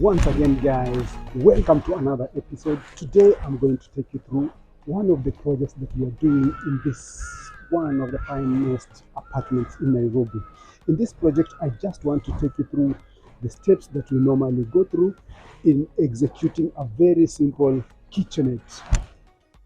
Once again, guys, welcome to another episode. Today I'm going to take you through one of the projects that we are doing in this one of the finest apartments in Nairobi. In this project, I just want to take you through the steps that we normally go through in executing a very simple kitchenette.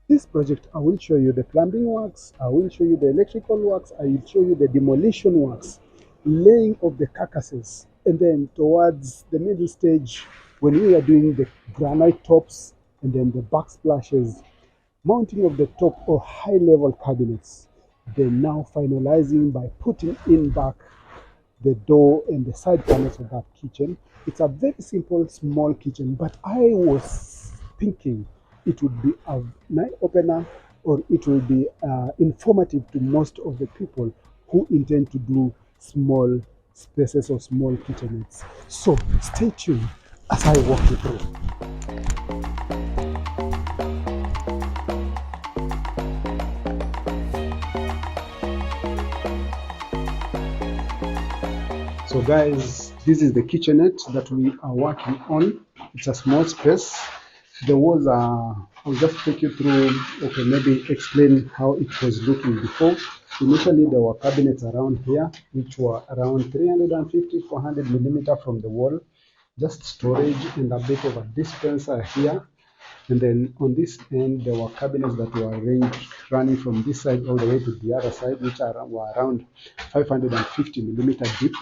This project, I will show you the plumbing works, I will show you the electrical works, I will show you the demolition works, laying of the carcasses, and then towards the middle stage, when we are doing the granite tops and then the backsplashes, mounting of the top or high level cabinets, then now finalizing by putting in back the door and the side panels of that kitchen. It's a very simple, small kitchen, but I was thinking it would be an eye opener or it will be informative to most of the people who intend to do small spaces or small kitchenettes. So stay tuned as I walk you through. So guys, this is the kitchenette that we are working on. It's a small space. There was I'll just take you through, okay, maybe explain how it was looking before. Initially, there were cabinets around here, which were around 350, 400 millimeter from the wall, just storage and a bit of a dispenser here. And then on this end, there were cabinets that were arranged running from this side all the way to the other side, which were around 550 millimeter deep.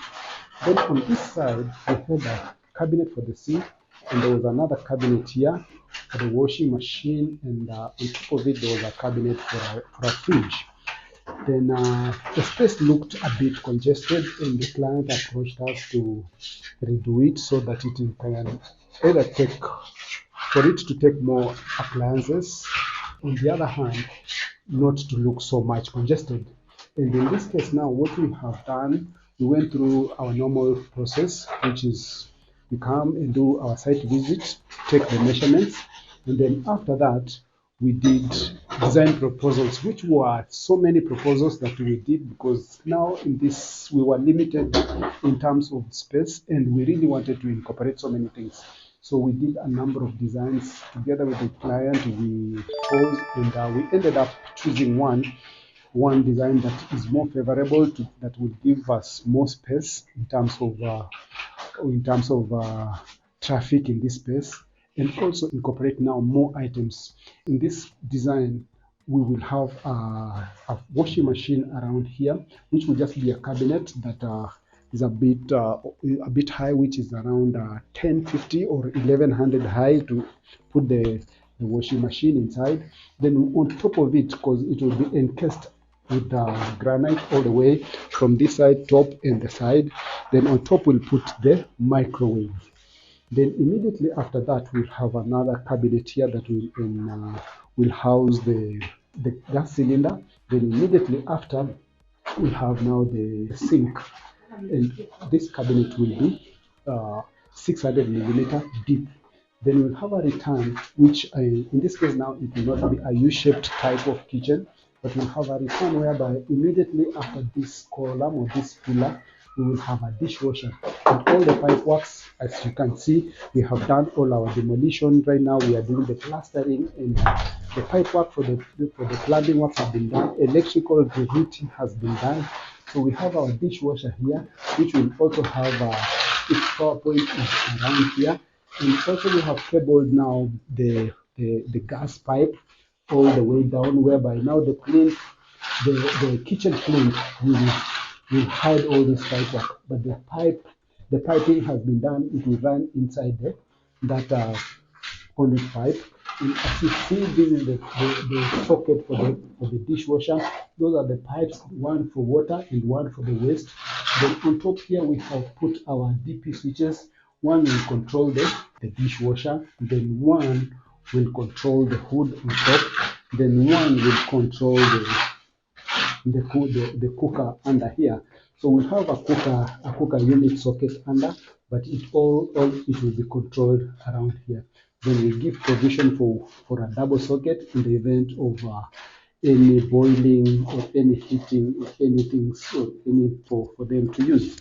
Then on this side, we had a cabinet for the sink, and there was another cabinet here for the washing machine, and on top of it, there was a cabinet for a fridge. Then the space looked a bit congested, and the client approached us to redo it so that it can either for it to take more appliances, on the other hand, not to look so much congested. And in this case now, what we have done, we went through our normal process, which is we come and do our site visit, take the measurements, and then after that, we did design proposals, which were so many proposals that we did because now in this we were limited in terms of space and we really wanted to incorporate so many things. So we did a number of designs together with the client. We proposed and we ended up choosing one design that is more favorable that will give us more space in terms of traffic in this space, and also incorporate now more items. In this design, we will have a washing machine around here, which will just be a cabinet that is a bit high, which is around 1050 or 1100 high to put the washing machine inside. Then on top of it, because it will be encased with granite all the way from this side, top and the side. Then on top we'll put the microwave. Then immediately after that we'll have another cabinet here that will house the gas cylinder. Then immediately after we have now the sink, and this cabinet will be 600 millimeter deep. Then we'll have a return, which in this case now it will not be a U-shaped type of kitchen, but we'll have a return whereby immediately after this column or this pillar, we will have a dishwasher. And all the pipe works, as you can see, we have done all our demolition. Right now we are doing the plastering, and the pipe work for the plumbing works have been done. Electrical reheating has been done. So we have our dishwasher here, which will also have its power point is around here. And also we have cabled now the gas pipe all the way down, whereby now the kitchen plate will hide all this pipe work, but the piping has been done. It will run inside that conduit pipe. And as you see, this is the socket for the dishwasher. Those are the pipes, one for water and one for the waste. Then on top here we have put our DP switches. One will control the dishwasher, then one will control the hood on top, then one will control the cooker under here. So we have a cooker unit socket under, but it will be controlled around here. Then we give provision for a double socket in the event of any boiling or any heating or anything or any for them to use.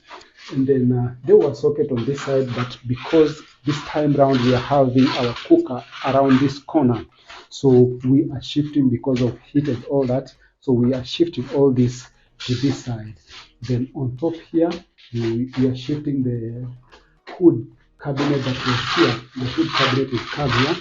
And then there was socket on this side, but because this time round we are having our cooker around this corner, so we are shifting because of heat and all that. So we are shifting all this to this side. Then on top here, we are shifting the hood cabinet that was here. The hood cabinet is come here.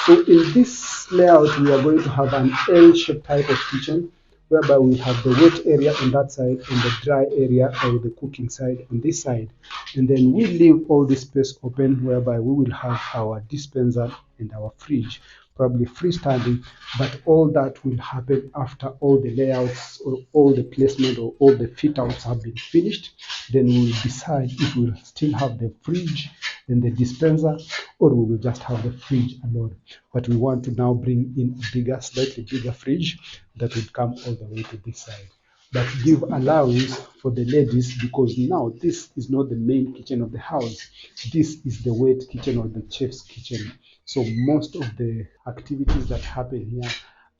So in this layout, we are going to have an L-shaped type of kitchen, whereby we have the wet area on that side and the dry area or the cooking side on this side. And then we leave all this space open, whereby we will have our dispenser and our fridge, probably freestanding, but all that will happen after all the layouts or all the placement or all the fit outs have been finished. Then we will decide if we will still have the fridge and the dispenser, or we will just have the fridge alone. But we want to now bring in a bigger, slightly bigger fridge that would come all the way to this side, but give allowance for the ladies, because now this is not the main kitchen of the house. This is the wet kitchen or the chef's kitchen. So most of the activities that happen here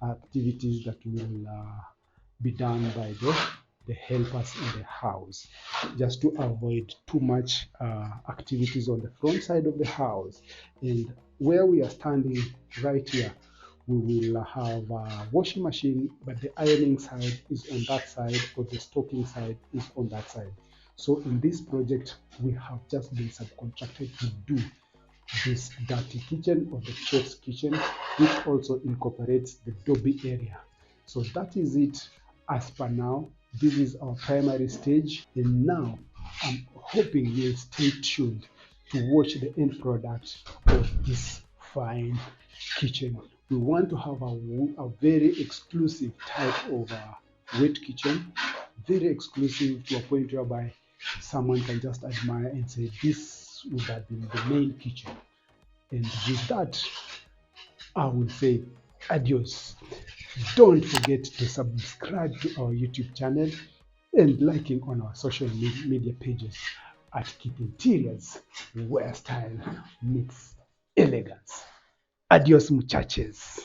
are activities that will be done by the helpers in the house, just to avoid too much activities on the front side of the house. And where we are standing right here, we will have a washing machine, but the ironing side is on that side, or the stocking side is on that side. So in this project, we have just been subcontracted to do this dirty kitchen or the chef's kitchen, which also incorporates the Dobby area. So that is it as per now. This is our primary stage, and now I'm hoping you'll stay tuned to watch the end product of this fine kitchen. We want to have a very exclusive type of wet kitchen, very exclusive to a point whereby someone can just admire and say this would have been the main kitchen. And with that, I will say adios. Don't forget to subscribe to our YouTube channel and liking on our social media pages at kthinteriorz, where style meets elegance. Adios, muchachos.